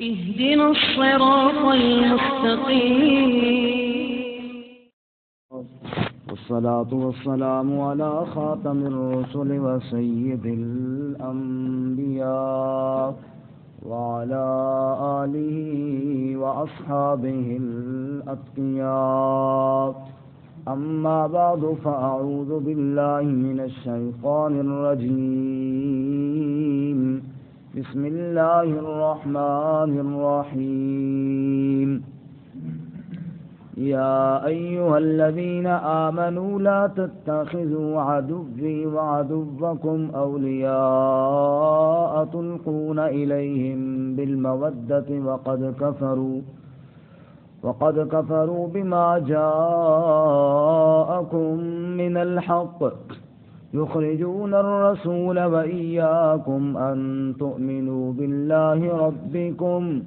اهدنا الصراط المستقيم. والصلاة والسلام على خاتم الرسل وسيد الأنبياء وعلى آله وأصحابه الأتقياء. أما بعد فأعوذ بالله من الشيطان الرجيم. بسم الله الرحمن الرحيم. يا أيها الذين آمنوا لا تتخذوا عدوي وعدوكم أولياء تلقون إليهم بالمودة وقد كفروا بما جاءكم من الحق يخرجون الرسول وإياكم أن تؤمنوا بالله ربكم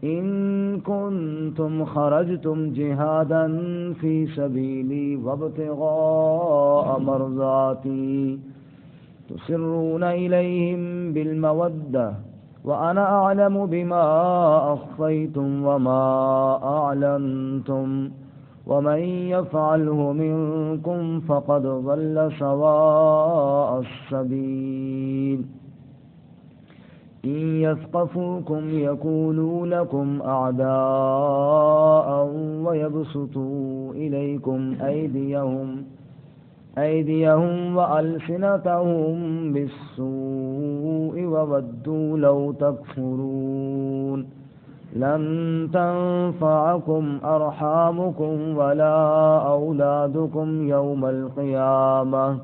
إن كنتم خرجتم جهادا في سبيلي وابتغاء مرضاتي تسرون إليهم بالمودة وأنا أعلم بما أخفيتم وما أعلنتم ومن يفعله منكم فقد ضل سواء السبيل. إن يثقفوكم يكونوا لكم أعداء ويبسطوا إليكم أيديهم وألسنتهم بالسوء وودوا لو تكفرون. لن تنفعكم أرحامكم ولا أولادكم يوم القيامة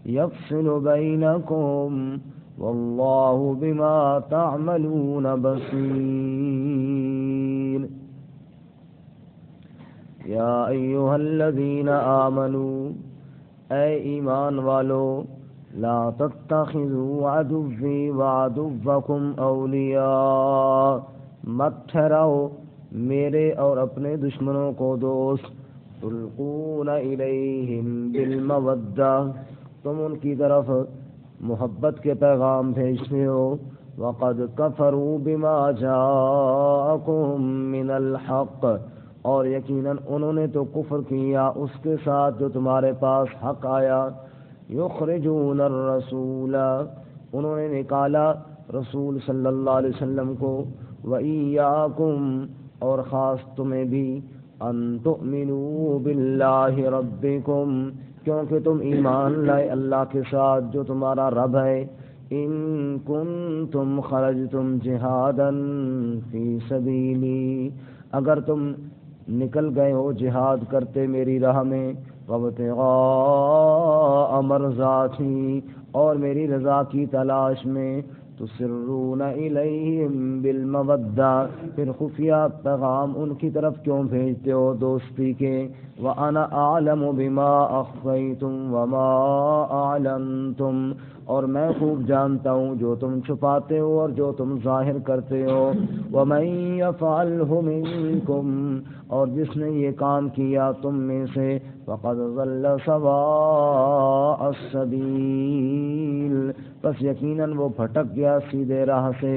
يفصل بينكم والله بما تعملون بصير. يا أيها الذين آمنوا اے ایمان والو لا تتخذوا عدوی وعدوکم اولیاء مت ٹھہراؤ میرے اور اپنے دشمنوں کو دوست. تلقون الیہم بالمودہ تم ان کی طرف محبت کے پیغام بھیجتے ہو. وقد کفروا بما جاءکم من الحق اور یقیناً انہوں نے تو کفر کیا اس کے ساتھ جو تمہارے پاس حق آیا. یخرجون الرسول انہوں نے نکالا رسول صلی اللہ علیہ وسلم کو. وَإِيَّاكُمْ اور خاص تمہیں بھی. أَن تُؤْمِنُوا بِاللَّهِ رَبِّكُمْ کیونکہ تم ایمان لائے اللہ کے ساتھ جو تمہارا رب ہے. إِن كُنتُمْ خَرَجْتُمْ جِهَادًا فِي سَبِيلِي اگر تم نکل گئے ہو جہاد کرتے میری راہ میں. وَابْتِغَاءَ مَرْضَاتِي اور میری رضا کی تلاش میں. تُسِرُّونَ إِلَيْهِمْ بِالْمَوَدَّةِ پھر خفیہ پیغام ان کی طرف کیوں بھیجتے ہو دوستی کے. وَأَنَا أَعْلَمُ بِمَا أَخْفَيْتُمْ وَمَا أَعْلَنْتُمْ اور میں خوب جانتا ہوں جو تم چھپاتے ہو اور جو تم ظاہر کرتے ہو. وَمَن يَفْعَلْهُ مِنكُمْ اور جس نے یہ کام کیا تم میں سے. فَقَدْ ضَلَّ سَوَاءَ السَّبِيلِ پس یقیناً وہ بھٹک گیا سیدھے راہ سے.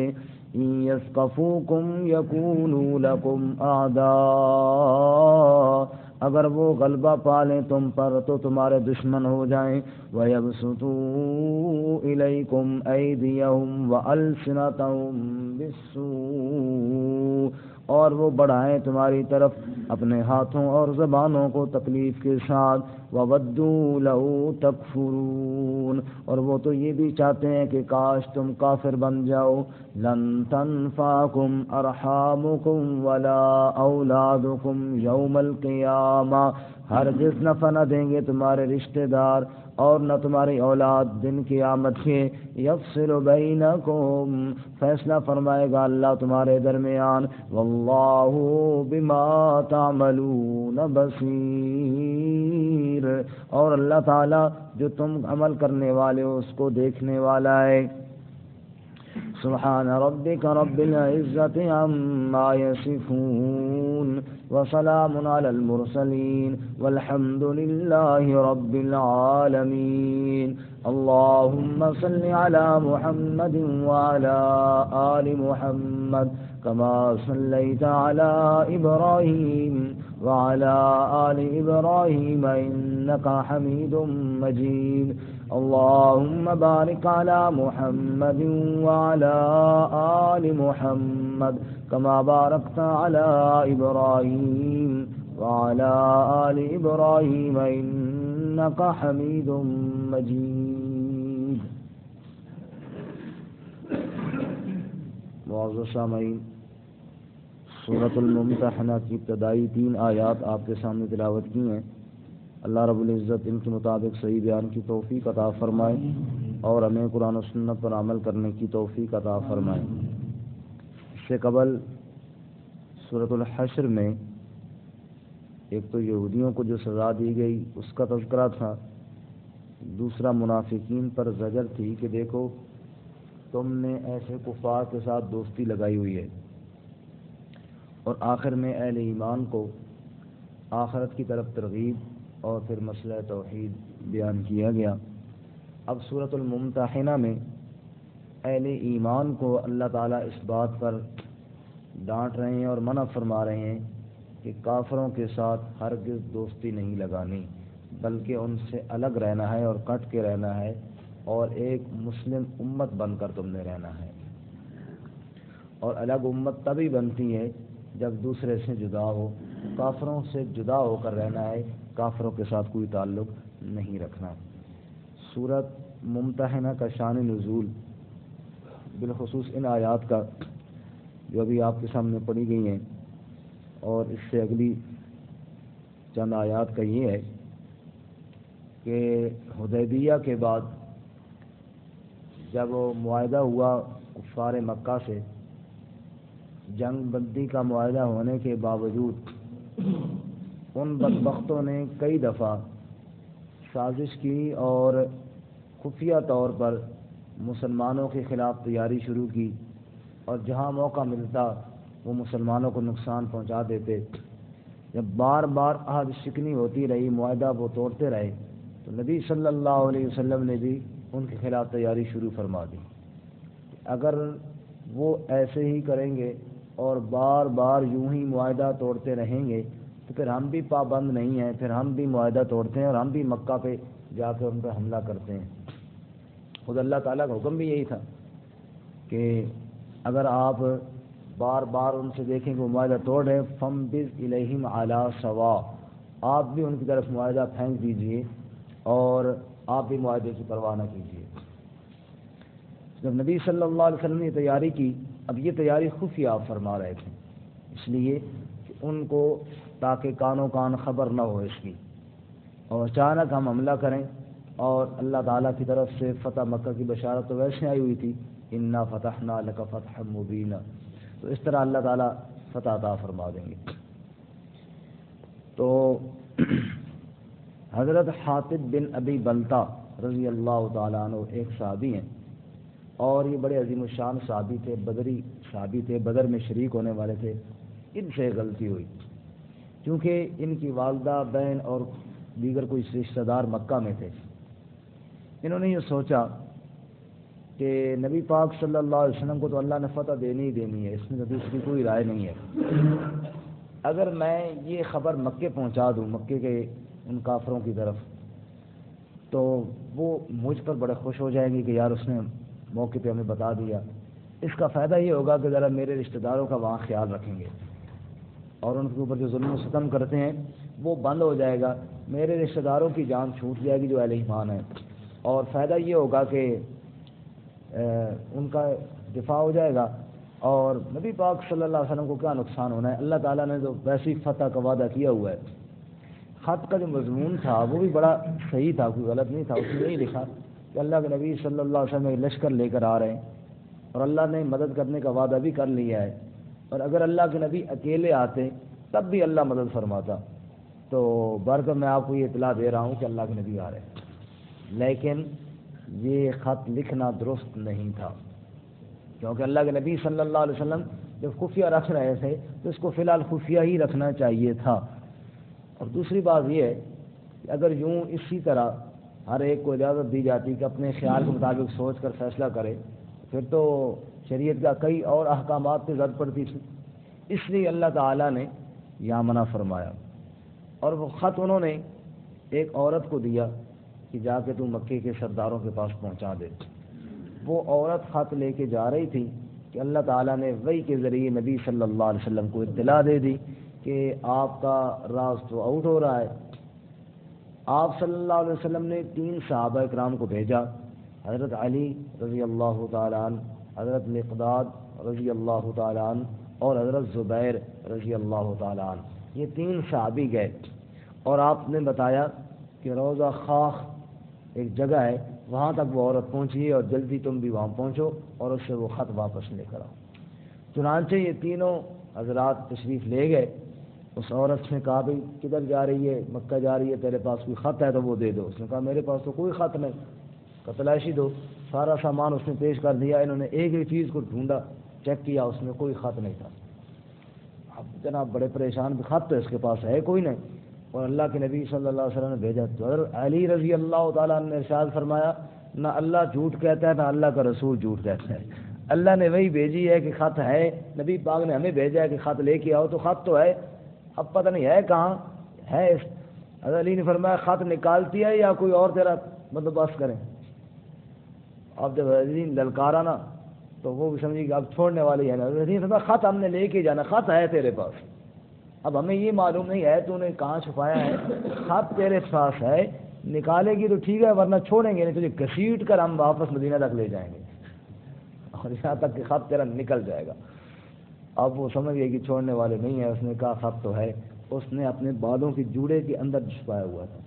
إِن يَثْقَفُوكُمْ يَكُونُوا لَكُمْ أَعْدَاءَ اگر وہ غلبہ پالیں تم پر تو تمہارے دشمن ہو جائیں. وَيَبْسُطُوا إِلَيْكُمْ أَيْدِيَهُمْ وَأَلْسِنَتَهُمْ بِالسُّوءِ اور وہ بڑھائیں تمہاری طرف اپنے ہاتھوں اور زبانوں کو تکلیف کے ساتھ. وَوَدُّوا لَوْ تَكْفُرُونَ اور وہ تو یہ بھی چاہتے ہیں کہ کاش تم کافر بن جاؤ. لَن تَنفَعَكُمْ أَرْحَامُكُمْ وَلَا أَوْلَادُكُمْ يَوْمَ الْقِيَامَةِ ہرگز نفع نہ دیں گے تمہارے رشتہ دار اور نہ تمہاری اولاد دن قیامت کے. یفصل بینکم فیصلہ فرمائے گا اللہ تمہارے درمیان. واللہ بما تعملون بصیر اور اللہ تعالی جو تم عمل کرنے والے ہو اس کو دیکھنے والا ہے. سبحان ربك رب العزة عما يصفون وسلام على المرسلين والحمد لله رب العالمين اللهم صل على محمد وعلى آل محمد كما صليت على إبراهيم وعلى آل إبراهيم إنك حميد مجيد اللهم بارك على محمد وعلى آل محمد كما باركت على إبراهيم وعلى آل إبراهيم إنك حميد مجيد. معزز سامعین، سورۃ الممتحنہ کی ابتدائی 3 آیات آپ کے سامنے تلاوت کی ہیں. اللہ رب العزت ان کے مطابق صحیح بیان کی توفیق عطا فرمائے اور ہمیں قرآن و سنت پر عمل کرنے کی توفیق عطا فرمائے. اس سے قبل سورۃ الحشر میں ایک تو یہودیوں کو جو سزا دی گئی اس کا تذکرہ تھا، دوسرا منافقین پر زجر تھی کہ دیکھو تم نے ایسے کفار کے ساتھ دوستی لگائی ہوئی ہے، اور آخر میں اہل ایمان کو آخرت کی طرف ترغیب اور پھر مسئلہ توحید بیان کیا گیا. اب سورۃ الممتحنہ میں اہل ایمان کو اللہ تعالیٰ اس بات پر ڈانٹ رہے ہیں اور منع فرما رہے ہیں کہ کافروں کے ساتھ ہرگز دوستی نہیں لگانی، بلکہ ان سے الگ رہنا ہے اور کٹ کے رہنا ہے، اور ایک مسلم امت بن کر تم نے رہنا ہے. اور الگ امت تبھی بنتی ہے جب دوسرے سے جدا ہو. کافروں سے جدا ہو کر رہنا ہے، کافروں کے ساتھ کوئی تعلق نہیں رکھنا. سورۃ ممتحنہ کا شان نزول بالخصوص ان آیات کا جو ابھی آپ کے سامنے پڑھی گئی ہیں اور اس سے اگلی چند آیات کا یہ ہے کہ حدیبیہ کے بعد جب وہ معاہدہ ہوا کفار مکہ سے، جنگ بندی کا معاہدہ ہونے کے باوجود ان بدبختوں نے کئی دفعہ سازش کی اور خفیہ طور پر مسلمانوں کے خلاف تیاری شروع کی، اور جہاں موقع ملتا وہ مسلمانوں کو نقصان پہنچا دیتے. جب بار بار عہد شکنی ہوتی رہی، معاہدہ وہ توڑتے رہے، تو نبی صلی اللہ علیہ وسلم نے بھی ان کے خلاف تیاری شروع فرما دی. اگر وہ ایسے ہی کریں گے اور بار بار یوں ہی معاہدہ توڑتے رہیں گے تو پھر ہم بھی پابند نہیں ہیں، پھر ہم بھی معاہدہ توڑتے ہیں اور ہم بھی مکہ پہ جا کے ان پہ حملہ کرتے ہیں. خود اللہ تعالیٰ کا حکم بھی یہی تھا کہ اگر آپ بار بار ان سے دیکھیں کہ وہ معاہدہ توڑ رہے ہیں، فَمْبِذْ إِلَيْهِمْ عَلَىٰ سَوَاءٍ، آپ بھی ان کی طرف معاہدہ پھینک دیجئے اور آپ بھی معاہدے کی پرواہ نہ کیجیے. جب نبی صلی اللہ علیہ وسلم نے تیاری کی، اب یہ تیاری خفیہ آپ فرما رہے تھے، اس لیے کہ ان کو تاکہ کانوں کان خبر نہ ہو اس کی، اور اچانک ہم حملہ کریں. اور اللہ تعالیٰ کی طرف سے فتح مکہ کی بشارت تو ویسے آئی ہوئی تھی، انا فتحنا لک فتحا مبینا، تو اس طرح اللہ تعالیٰ فتح عطا فرما دیں گے. تو حضرت حاطب بن ابی بلتہ رضی اللہ تعالیٰ عنہ ایک صحابی ہیں، اور یہ بڑے عظیم الشان صحابی تھے، بدری صحابی تھے، بدر میں شریک ہونے والے تھے. ان سے غلطی ہوئی کیونکہ ان کی والدہ، بہن اور دیگر کوئی رشتہ دار مکہ میں تھے. انہوں نے یہ سوچا کہ نبی پاک صلی اللہ علیہ وسلم کو تو اللہ نے فتح دینی ہی دینی ہے، اس میں تو دوسری کوئی رائے نہیں ہے. اگر میں یہ خبر مکے پہنچا دوں، مکے کے ان کافروں کی طرف، تو وہ مجھ پر بڑے خوش ہو جائیں گے کہ یار اس نے موقع پہ ہمیں بتا دیا. اس کا فائدہ یہ ہوگا کہ ذرا میرے رشتہ داروں کا وہاں خیال رکھیں گے، اور ان کے اوپر جو ظلم و ستم کرتے ہیں وہ بند ہو جائے گا. میرے رشتہ داروں کی جان چھوٹ جائے گی جو اہل ایمان ہیں، اور فائدہ یہ ہوگا کہ ان کا دفاع ہو جائے گا. اور نبی پاک صلی اللہ علیہ وسلم کو کیا نقصان ہونا ہے؟ اللہ تعالیٰ نے تو ویسی فتح کا وعدہ کیا ہوا ہے. خط کا جو مضمون تھا وہ بھی بڑا صحیح تھا، کوئی غلط نہیں تھا. اس میں یہی لکھا کہ اللہ کے نبی صلی اللہ علیہ وسلم ایک لشکر لے کر آ رہے ہیں، اور اللہ نے مدد کرنے کا وعدہ بھی کر لیا ہے، اور اگر اللہ کے نبی اکیلے آتے تب بھی اللہ مدد فرماتا. تو برکت میں آپ کو یہ اطلاع دے رہا ہوں کہ اللہ کے نبی آ رہے ہیں. لیکن یہ خط لکھنا درست نہیں تھا، کیونکہ اللہ کے نبی صلی اللہ علیہ وسلم جب خفیہ رکھ رہے تھے تو اس کو فی الحال خفیہ ہی رکھنا چاہیے تھا۔ اور دوسری بات یہ ہے کہ اگر یوں اسی طرح ہر ایک کو اجازت دی جاتی کہ اپنے خیال کے مطابق سوچ کر فیصلہ کرے، پھر تو شریعت کا کئی اور احکامات پہ زد پڑتی تھی۔ اس لیے اللہ تعالیٰ نے یہاں منع فرمایا۔ اور وہ خط انہوں نے ایک عورت کو دیا کہ جا کے تو مکے کے سرداروں کے پاس پہنچا دے۔ وہ عورت خط لے کے جا رہی تھی کہ اللہ تعالیٰ نے وحی کے ذریعے نبی صلی اللہ علیہ وسلم کو اطلاع دے دی کہ آپ کا راز تو آؤٹ ہو رہا ہے۔ آپ صلی اللہ علیہ وسلم نے 3 صحابہ اکرام کو بھیجا، حضرت علی رضی اللہ تعالیٰ عنہ، حضرت مقداد رضی اللہ تعالیٰ عنہ اور حضرت زبیر رضی اللہ تعالیٰ عنہ۔ یہ 3 صحابی گئے اور آپ نے بتایا کہ روضہ خاخ ایک جگہ ہے، وہاں تک وہ عورت پہنچی اور جلدی تم بھی وہاں پہنچو اور اس سے وہ خط واپس لے کر آؤ۔ چنانچہ یہ تینوں حضرات تشریف لے گئے۔ اس عورت نے کہا بھئی کدھر جا رہی ہے؟ مکہ جا رہی ہے، تیرے پاس کوئی خط ہے تو وہ دے دو۔ اس نے کہا میرے پاس تو کوئی خط نہیں۔ تلاشی دو، سارا سامان اس نے پیش کر دیا۔ انہوں نے ایک ایک چیز کو ڈھونڈا، چیک کیا، اس میں کوئی خط نہیں تھا۔ اب جناب بڑے پریشان، خط تو اس کے پاس ہے کوئی نہیں۔ اور اللہ کے نبی صلی اللہ علیہ وسلم نے بھیجا تو حضرت علی رضی اللہ تعالیٰ عنہ نے ارشاد فرمایا، نہ اللہ جھوٹ کہتا ہے نہ اللہ کا رسول جھوٹ کہتا ہے۔ اللہ نے وہی بھیجی ہے کہ خط ہے، نبی پاک نے ہمیں بھیجا ہے کہ خط لے کے آؤ، تو خط تو ہے، اب پتہ نہیں ہے کہاں ہے۔ حضرت علی نے فرمایا خط نکالتی ہے یا کوئی اور تیرا بندوبست کریں۔ اب جب علی نے للکارا نا تو وہ بھی سمجھی کہ اب چھوڑنے والی ہے نا۔ حضرت علی نے فرمایا خط ہم نے لے کے جانا، خط ہے تیرے پاس، اب ہمیں یہ معلوم نہیں ہے تو نے کہاں چھپایا ہے، خط تیرے پاس ہے، نکالے گی تو ٹھیک ہے ورنہ چھوڑیں گے نہیں، تجھے گھسیٹ کر ہم واپس مدینہ تک لے جائیں گے اور یہاں تک کہ خط تیرا نکل جائے گا۔ اب وہ سمجھ گئے کہ چھوڑنے والے نہیں ہیں۔ اس نے کہا خط تو ہے، اس نے اپنے بالوں کی جوڑے کے اندر چھپایا ہوا تھا،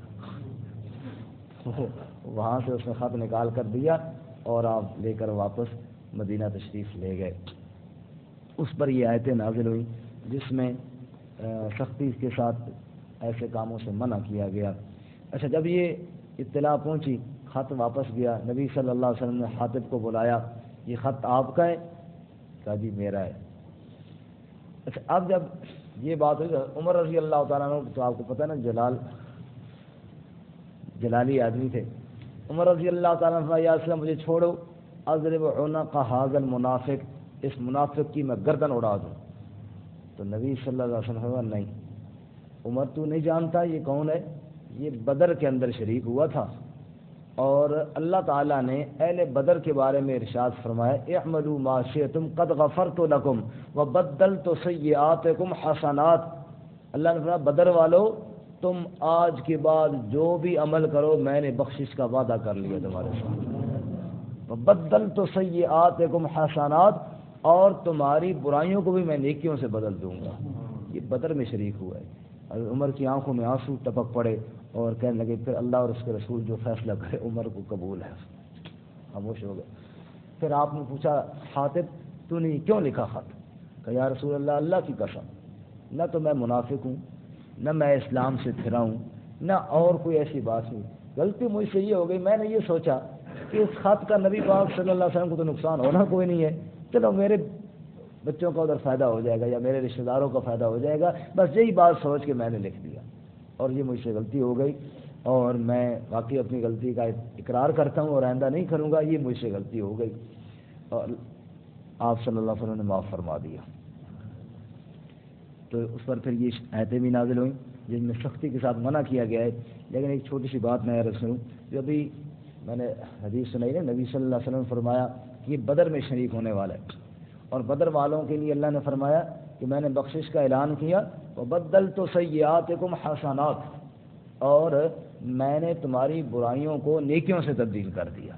وہاں سے اس نے خط نکال کر دیا اور آپ لے کر واپس مدینہ تشریف لے گئے۔ اس پر یہ آیتیں نازل ہوئی جس میں سختی کے ساتھ ایسے کاموں سے منع کیا گیا۔ اچھا، جب یہ اطلاع پہنچی، خط واپس گیا، نبی صلی اللہ علیہ وسلم نے حاطب کو بلایا، یہ خط آپ کا ہے؟ کہا جی میرا ہے۔ اچھا، اب جب یہ بات ہوئی، عمر رضی اللہ تعالیٰ عنہ تو آپ کو پتہ ہے نا جلالی آدمی تھے۔ عمر رضی اللہ تعالیٰ عنہ یا اسلام مجھے چھوڑو، اضرب عنق ھذا المنافق، اس منافق کی میں گردن اڑا دوں۔ تو نبی صلی اللہ علیہ وسلم نہیں عمر تو نہیں جانتا یہ کون ہے؟ یہ بدر کے اندر شریک ہوا تھا، اور اللہ تعالیٰ نے اہل بدر کے بارے میں ارشاد فرمایا اعملوا ما شئتم قد غفرت لکم وبدلت سیئاتکم حسنات۔ اللہ نے فرمایا بدر والو تم آج کے بعد جو بھی عمل کرو میں نے بخشش کا وعدہ کر لیا تمہارے ساتھ، وبدلت سیئاتکم حسنات، اور تمہاری برائیوں کو بھی میں نیکیوں سے بدل دوں گا۔ یہ بدر میں شریک ہوا ہے۔ حضرت عمر کی آنکھوں میں آنسو ٹپک پڑے اور کہنے لگے پھر اللہ اور اس کے رسول جو فیصلہ کرے عمر کو قبول ہے۔ خاموش ہو گئے۔ پھر آپ نے پوچھا حاطب تو نے کیوں لکھا خط؟ کہ یا رسول اللہ، اللہ کی قسم نہ تو میں منافق ہوں، نہ میں اسلام سے پھرا ہوں، نہ اور کوئی ایسی بات نہیں، غلطی مجھ سے یہ ہو گئی، میں نے یہ سوچا کہ اس خط کا نبی پاک صلی اللہ علیہ وسلم کو تو نقصان ہونا کوئی نہیں ہے، چلو میرے بچوں کا ادھر فائدہ ہو جائے گا یا میرے رشتہ داروں کا فائدہ ہو جائے گا، بس یہی بات سوچ کے میں نے لکھ دیا، اور یہ مجھ سے غلطی ہو گئی اور میں واقعی اپنی غلطی کا اقرار کرتا ہوں اور آئندہ نہیں کروں گا، یہ مجھ سے غلطی ہو گئی۔ اور آپ صلی اللہ علیہ وسلم نے معاف فرما دیا۔ تو اس پر پھر یہ آیتیں بھی نازل ہوئیں جن میں سختی کے ساتھ منع کیا گیا ہے۔ لیکن ایک چھوٹی سی بات میں عرض کروں، جو ابھی میں نے حدیث سنائی نا، نبی صلی اللہ علیہ وسلم نے فرمایا کہ یہ بدر میں شریک ہونے والا ہے، اور بدر والوں کے لیے اللہ نے فرمایا کہ میں نے بخشش کا اعلان کیا، وبدلت سیئاتکم حسنات، اور میں نے تمہاری برائیوں کو نیکیوں سے تبدیل کر دیا۔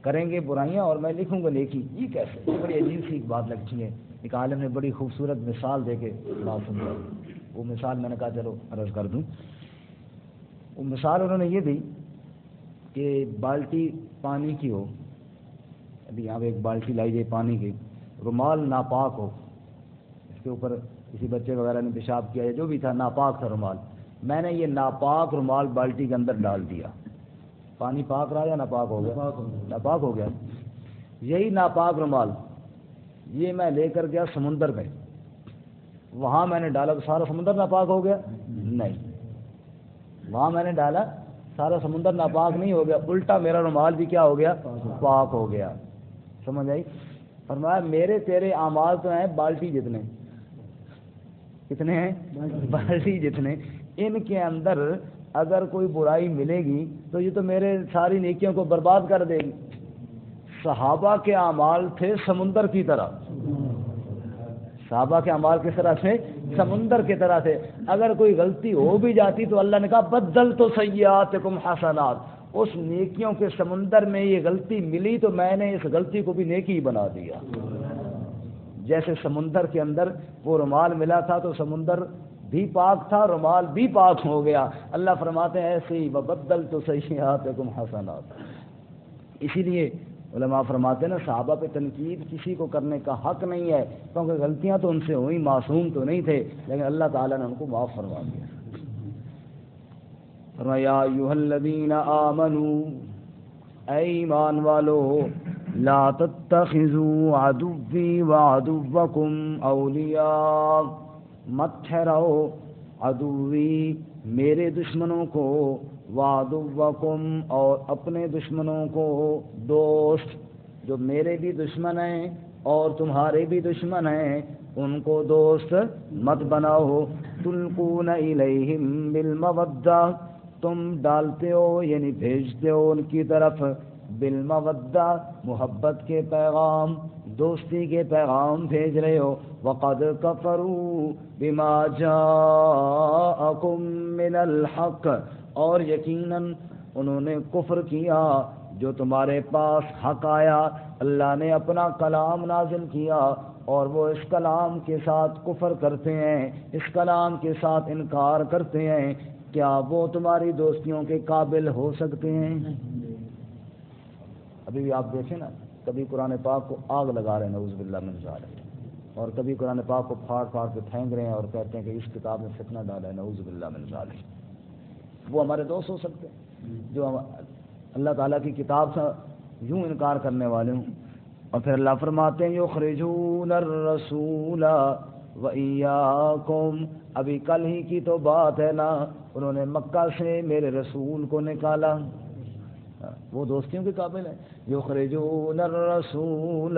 کریں گے برائیاں اور میں لکھوں گا نیکی، یہ کیسے؟ یہ بڑی عجیب سی ایک بات لگتی ہے۔ ایک عالم نے بڑی خوبصورت مثال دے کے بات سمجھا، وہ مثال میں نے کہا چلو عرض کر دوں۔ وہ مثال انہوں نے یہ دی کہ بالٹی پانی کی ہو، ابھی یہاں پہ ایک بالٹی لائی جائے پانی کی، رومال ناپاک ہو، اس کے اوپر کسی بچے وغیرہ نے پیشاب کیا یا جو بھی تھا، ناپاک تھا رومال، میں نے یہ ناپاک رومال بالٹی کے اندر ڈال دیا، پانی پاک رہا یا ناپاک ہو گیا؟ ناپاک ہو گیا۔ یہی ناپاک رومال یہ میں لے کر گیا سمندر میں، وہاں میں نے ڈالا تو سارا سمندر ناپاک ہو گیا؟ نہیں، وہاں میں نے ڈالا سارا سمندر ناپاک نہیں ہو گیا، الٹا میرا رومال بھی کیا ہو گیا؟ پاک ہو گیا۔ سمجھ آئی؟ فرمایا میرے تیرے اعمال تو ہیں بالٹی جتنے، کتنے ہیں؟ بالٹی جتنے، ان کے اندر اگر کوئی برائی ملے گی تو یہ تو میرے ساری نیکیوں کو برباد کر دے گی۔ صحابہ کے اعمال تھے سمندر کی طرح، صحابہ کے اعمال کس طرح تھے؟ سمندر کی طرح تھے، اگر کوئی غلطی ہو بھی جاتی تو اللہ نے کہا بدل تو سیئاتکم حسنات، اس نیکیوں کے سمندر میں یہ غلطی ملی تو میں نے اس غلطی کو بھی نیکی بنا دیا۔ جیسے سمندر کے اندر وہ رومال ملا تھا تو سمندر بھی پاک تھا، رومال بھی پاک ہو گیا۔ اللہ فرماتے ہیں ایسے ہی وبدل تو سیئاتکم حسنات۔ اسی لیے علماء فرماتے ہیں نا صحابہ پہ تنقید کسی کو کرنے کا حق نہیں ہے، کیونکہ غلطیاں تو ان سے ہوئی، معصوم تو نہیں تھے، لیکن اللہ تعالیٰ نے ان کو معاف فرما دیا۔ یا ایھا الذین آمنوا، اے ایمان والو، لا تتخذوا عدوی وعدوکم اولیاء، مت ٹھہراؤ عدوی میرے دشمنوں کو، وعدوکم اور اپنے دشمنوں کو دوست، جو میرے بھی دشمن ہیں اور تمہارے بھی دشمن ہیں ان کو دوست مت بناؤ۔ تلقون الیہم بالمودہ، تم ڈالتے ہو یعنی بھیجتے ہو ان کی طرف، بالمودہ محبت کے پیغام، دوستی کے پیغام بھیج رہے ہو۔ وقد کفروا بما جاءکم من الحق، اور یقیناً انہوں نے کفر کیا جو تمہارے پاس حق آیا، اللہ نے اپنا کلام نازل کیا اور وہ اس کلام کے ساتھ کفر کرتے ہیں، اس کلام کے ساتھ انکار کرتے ہیں، کیا وہ تمہاری دوستیوں کے قابل ہو سکتے ہیں؟ ابھی بھی آپ دیکھیں نا، کبھی قرآن پاک کو آگ لگا رہے ہیں نعوذ باللہ من ذالک، اور کبھی قرآن پاک کو پھاڑ پھاڑ کے پھینک رہے ہیں اور کہتے ہیں کہ اس کتاب میں فتنہ ڈالا ہے نعوذ باللہ من ذالک۔ وہ ہمارے دوست ہو سکتے ہیں جو اللہ تعالیٰ کی کتاب سے یوں انکار کرنے والے ہوں۔ اور پھر اللہ فرماتے ہیں یخرجون الرسول وإیاکم، ابھی کل ہی کی تو بات ہے نا، انہوں نے مکہ سے میرے رسول کو نکالا، وہ دوستیوں کے قابل ہیں۔ یخرجون الرسول،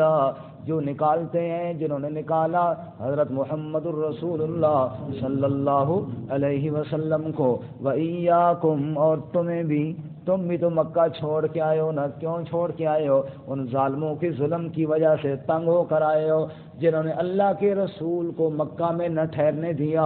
جو نکالتے ہیں، جنہوں نے نکالا حضرت محمد الرسول اللہ صلی اللہ علیہ وسلم کو، وإیاکم اور تمہیں بھی، تم بھی تو مکہ چھوڑ کے آئے ہو نا، کیوں چھوڑ کے آئے ہو؟ ان ظالموں کے ظلم کی وجہ سے تنگ ہو کر آئے ہو، جنہوں نے اللہ کے رسول کو مکہ میں نہ ٹھہرنے دیا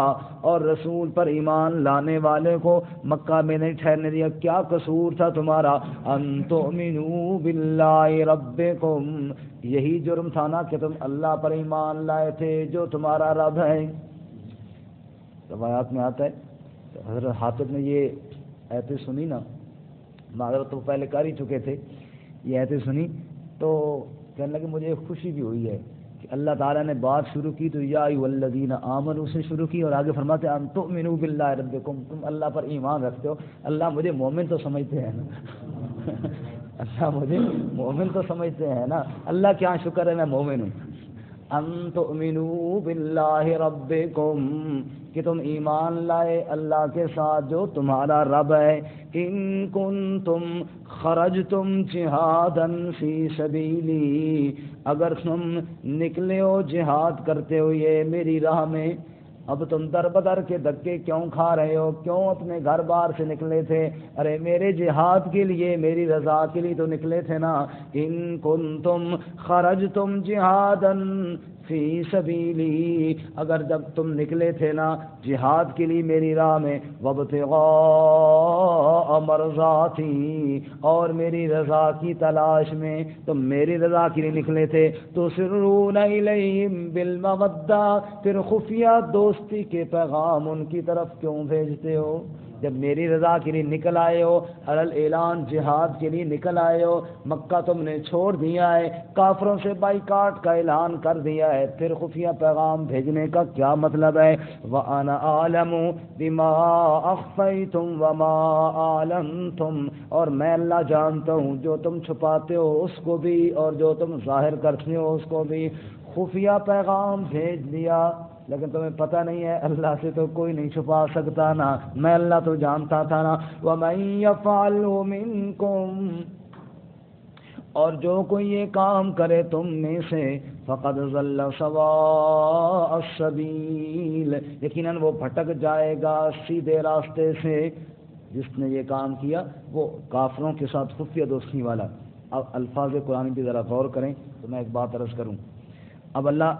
اور رسول پر ایمان لانے والے کو مکہ میں نہیں ٹھہرنے دیا۔ کیا قصور تھا تمہارا؟ ان تؤمنوا باللہ ربکم، یہی جرم تھا نا کہ تم اللہ پر ایمان لائے تھے جو تمہارا رب ہے۔ روایات میں آتا ہے حضرت حاتب نے یہ ایتیں سنی نا، معذرت تو پہلے کر ہی چکے تھے، یہ ایتیں سنی تو کہنے لگے مجھے خوشی بھی ہوئی ہے کہ اللہ تعالیٰ نے بات شروع کی تو یا ایھا الذین آمنوا سے شروع کی، اور آگے فرماتے ہیں ان تؤمنوا باللہ ربکم، تم اللہ پر ایمان رکھتے ہو۔ اللہ مجھے مومن تو سمجھتے ہیں نا اللہ مجھے مومن تو سمجھتے ہیں نا، اللہ کیا شکر ہے میں مومن ہوں۔ ان تؤمنوا باللہ ربکم، کہ تم ایمان لائے اللہ کے ساتھ جو تمہارا رب ہے۔ ان کنتم خرجتم جہادا فی سبیلی، اگر تم نکلے ہو جہاد کرتے ہوئے میری راہ میں، اب تم در بدر کے دھکے کیوں کھا رہے ہو؟ کیوں اپنے گھر بار سے نکلے تھے؟ ارے میرے جہاد کے لیے، میری رضا کے لیے تو نکلے تھے نا۔ ان کنتم خرجتم جہادا فی سبیلی، اگر جب تم نکلے تھے نا جہاد کے لیے میری راہ میں، وابتغاء مرضاتی، اور میری رضا کی تلاش میں، تم میری رضا کے لیے نکلے تھے، تو تسرون الیہم بالمودہ، پھر خفیہ دوستی کے پیغام ان کی طرف کیوں بھیجتے ہو؟ جب میری رضا کے لیے نکل آئے ہو، علل اعلان جہاد کے لیے نکل آئے ہو، مکہ تم نے چھوڑ دیا ہے، کافروں سے بائیکاٹ کا اعلان کر دیا ہے، پھر خفیہ پیغام بھیجنے کا کیا مطلب ہے؟ وَأَنَا أَعْلَمُ بِمَا أَخْفَيْتُمْ وَمَا أَعْلَنْتُمْ، اور میں اللہ جانتا ہوں جو تم چھپاتے ہو اس کو بھی اور جو تم ظاہر کرتے ہو اس کو بھی۔ خفیہ پیغام بھیج دیا، لیکن تمہیں پتہ نہیں ہے اللہ سے تو کوئی نہیں چھپا سکتا نا، میں اللہ تو جانتا تھا نا۔ وَمَن يَفْعَلْهُ مِنكُمْ، اور جو کوئی یہ کام کرے تم میں سے، فقد ضل سواء السبیل، یقیناً وہ بھٹک جائے گا سیدھے راستے سے۔ جس نے یہ کام کیا وہ کافروں کے ساتھ خفیہ دوستی والا۔ اب الفاظ قرآن کی ذرا غور کریں تو میں ایک بات عرض کروں۔ اب اللہ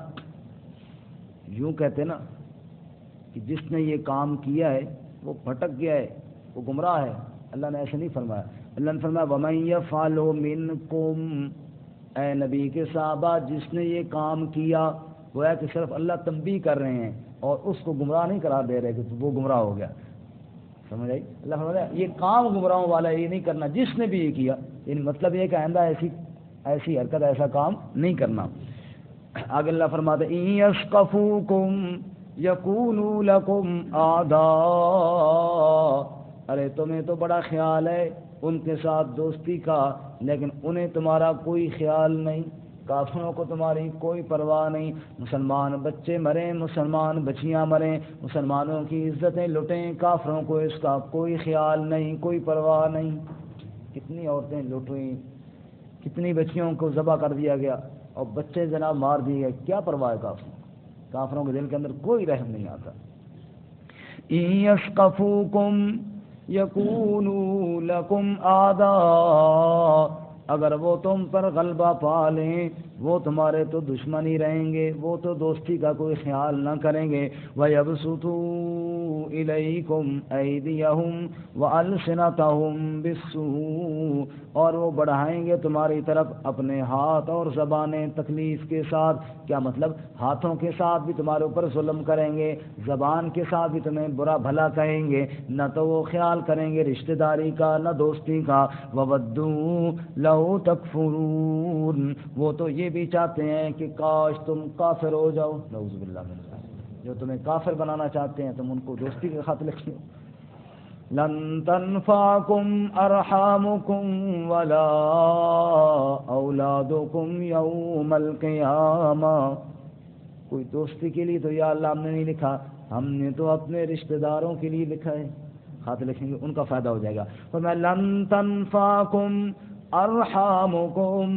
یوں کہتے نا کہ جس نے یہ کام کیا ہے وہ بھٹک گیا ہے، وہ گمراہ ہے، اللہ نے ایسے نہیں فرمایا۔ اللہ نے فرمایا وَمَن يَفْعَلْهُ مِنكُمْ، اے نبی کے صحابہ جس نے یہ کام کیا، وہ ہے کہ صرف اللہ تنبیہ کر رہے ہیں اور اس کو گمراہ نہیں قرار دے رہے کہ وہ گمراہ ہو گیا، سمجھ آئی؟ اللہ فرمایا یہ کام گمراہوں والا یہ نہیں کرنا جس نے بھی یہ کیا، یعنی مطلب یہ کہ آئندہ ایسی حرکت ایسا کام نہیں کرنا۔ آگے اللہ فرماتا ہے إِن يَثْقَفُوكُمْ يَكُونُوا لَكُمْ أَعْدَاءَ، ارے تمہیں تو بڑا خیال ہے ان کے ساتھ دوستی کا، لیکن انہیں تمہارا کوئی خیال نہیں، کافروں کو تمہاری کوئی پرواہ نہیں۔ مسلمان بچے مریں، مسلمان بچیاں مریں، مسلمانوں کی عزتیں لٹیں، کافروں کو اس کا کوئی خیال نہیں، کوئی پرواہ نہیں۔ کتنی عورتیں لٹ ہوئیں، کتنی بچیوں کو ذبح کر دیا گیا اور بچے جناب مار دیے گئے، کیا پرواہ ہے کافروں کے دل کے اندر کوئی رحم نہیں آتا۔ إِن يَثْقَفُوكُمْ يَكُونُوا لَكُمْ أَعْدَاءَ، اگر وہ تم پر غلبہ پا لیں وہ تمہارے تو دشمن ہی رہیں گے، وہ تو دوستی کا کوئی خیال نہ کریں گے۔ وَيَبْسُطُوا إِلَيْكُمْ أَيْدِيَهُمْ وَأَلْسِنَتَهُمْ بِالسُّوءِ، اور وہ بڑھائیں گے تمہاری طرف اپنے ہاتھ اور زبانیں تکلیف کے ساتھ۔ کیا مطلب؟ ہاتھوں کے ساتھ بھی تمہارے اوپر ظلم کریں گے، زبان کے ساتھ بھی تمہیں برا بھلا کہیں گے، نہ تو وہ خیال کریں گے رشتہ داری کا نہ دوستی کا۔ وَوَدُّوا لَوْ تَكْفُرُونَ، وہ تو یہ بھی چاہتے ہیں کہ کاش تم کافر ہو جاؤ، نعوذ باللہ من ذلک، جو تمہیں کافر بنانا چاہتے ہیں تم ان کو دوستی کے خط لکھتے ہو۔ لن تنفعكم ارحامكم ولا اولادكم يوم القيامہ، کوئی دوستی کے لیے تو یا اللہ ہم نے نہیں لکھا، ہم نے تو اپنے رشتہ داروں کے لیے لکھا ہے، خط لکھیں گے ان کا فائدہ ہو جائے گا۔ فرمایا لن تنفعكم ارحامكم،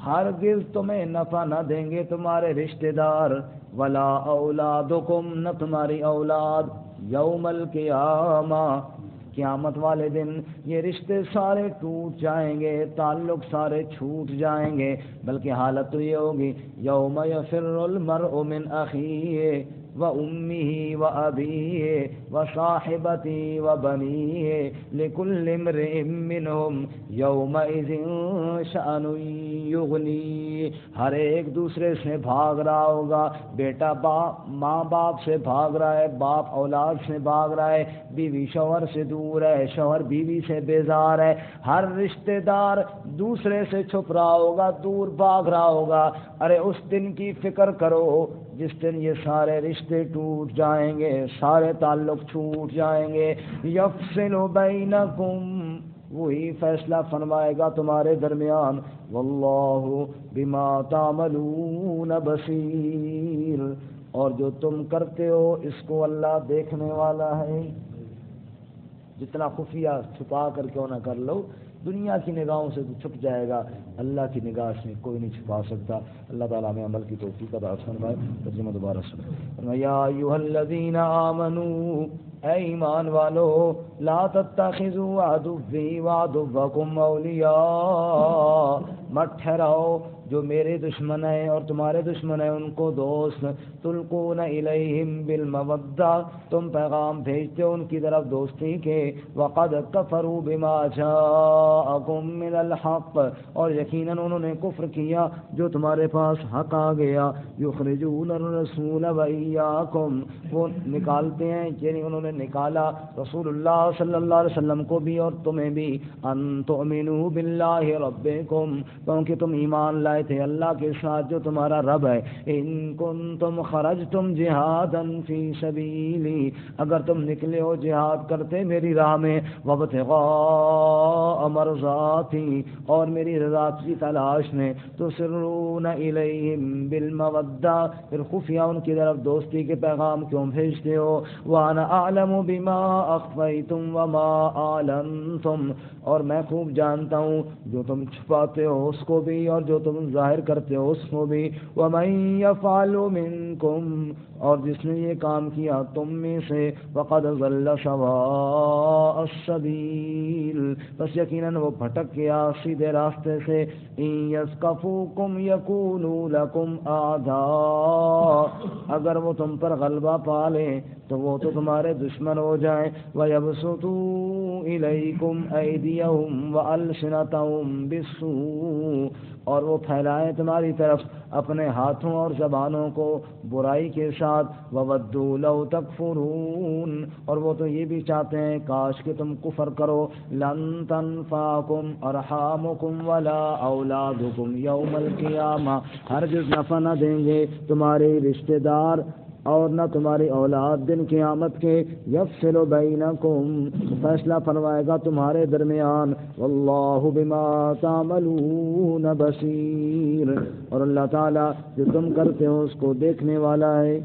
ہرگز تمہیں نفع نہ دیں گے تمہارے رشتہ دار، ولا اولادکم، نہ تمہاری اولاد، یوم القیامہ، قیامت والے دن یہ رشتے سارے ٹوٹ جائیں گے، تعلق سارے چھوٹ جائیں گے، بلکہ حالت تو یہ ہوگی یوم یفر المرء من اخیہ وَأُمِّهِ وَأَبِيهِ وَصَاحِبَتِهِ وَبَنِيهِ لِكُلِّ امْرِئٍ مِّنْهُمْ يَوْمَئِذٍ شَأْنٌ يُغْنِيهِ، ہر ایک دوسرے سے بھاگ رہا ہوگا، بیٹا ماں باپ سے بھاگ رہا ہے، باپ اولاد سے بھاگ رہا ہے، بیوی شوہر سے دور ہے، شوہر بیوی سے بیزار ہے، ہر رشتہ دار دوسرے سے چھپ رہا ہوگا، دور بھاگ رہا ہوگا۔ ارے اس دن کی فکر کرو جس دن یہ سارے رشتے ٹوٹ جائیں گے، سارے تعلق چھوٹ جائیں گے۔ یفصل بینکم، وہی فیصلہ فرمائے گا تمہارے درمیان۔ واللہ بما تعملون بصیر، اور جو تم کرتے ہو اس کو اللہ دیکھنے والا ہے۔ جتنا خفیہ چھپا کر کیوں نہ کر لو، دنیا کی نگاہوں سے تو چھپ جائے گا، اللہ کی نگاہ سے کوئی نہیں چھپا سکتا۔ اللہ تعالیٰ ہمیں عمل کی توفیق عطا فرمائے۔ ترجمہ دوبارہ سنیں۔ یا ایھا الذین آمنوا، اے ایمان والو، لا تتخذوا عدوی وعدوکم اولیاء، مت ٹھہراؤ جو میرے دشمن ہیں اور تمہارے دشمن ہیں ان کو دوست. تلقون الیہم بالمودہ تم پیغام بھیجتے ہو ان کی طرف دوستی کے. وقد کفروا بما جاءکم من الحق اور یقیناً انہوں نے کفر کیا جو تمہارے پاس حق آ گیا. یخرجون الرسول وایاکم وہ نکالتے ہیں یعنی انہوں نے نکالا رسول اللہ صلی اللہ علیہ وسلم کو بھی اور تمہیں بھی. ان تؤمنوا باللہ ربکم کیونکہ تم ایمان لائے تھے اللہ کے ساتھ جو تمہارا رب ہے. ان کنتم خرجتم جہادا فی سبیلی اگر تم نکلے ہو جہاد کرتے میری راہ میں. وابتغاء مرضاتی اور میری رضا کی تلاش میں. تسرون الیہم بالمودہ پھر خفیہ ان کی طرف دوستی کے پیغام کیوں بھیجتے ہو. وانا اعلم بما اخفیتم وما اعلنتم اور میں خوب جانتا ہوں جو تم چھپاتے ہو اس کو بھی اور جو تم ظاہر کرتے ہو اس کو بھی. ومن یفعل منکم اور جس نے یہ کام کیا تم میں سے فقد ضل سواء السبیل بس یقیناً وہ بھٹک گیا سیدھے راستے سے. ان یثقفوکم یکونوا لکم اعداء اگر وہ تم پر غلبہ پا لیں تو وہ تو تمہارے دشمن ہو جائیں. وَيَبْسُطُوا إِلَيْكُمْ أَيْدِيَهُمْ وَأَلْسِنَتَهُمْ بِالسُّوءِ اور وہ پھیلائیں تمہاری طرف اپنے ہاتھوں اور زبانوں کو برائی کے ساتھ. وَوَدُّوا لَوْ تَكْفُرُونَ اور وہ تو یہ بھی چاہتے ہیں کاش کہ تم کفر کرو. لَن تَنفَعَكُمْ أَرْحَامُكُمْ وَلَا أَوْلَادُكُمْ يَوْمَ الْقِيَامَةِ ہرگز نفع نہ دیں گے تمہارے رشتہ دار اور نہ تمہاری اولاد دن قیامت کے. یفصل بینکم فیصلہ فرمائے گا تمہارے درمیان. واللہ بما تعملون بصیر اور اللہ تعالیٰ جو تم کرتے ہو اس کو دیکھنے والا ہے.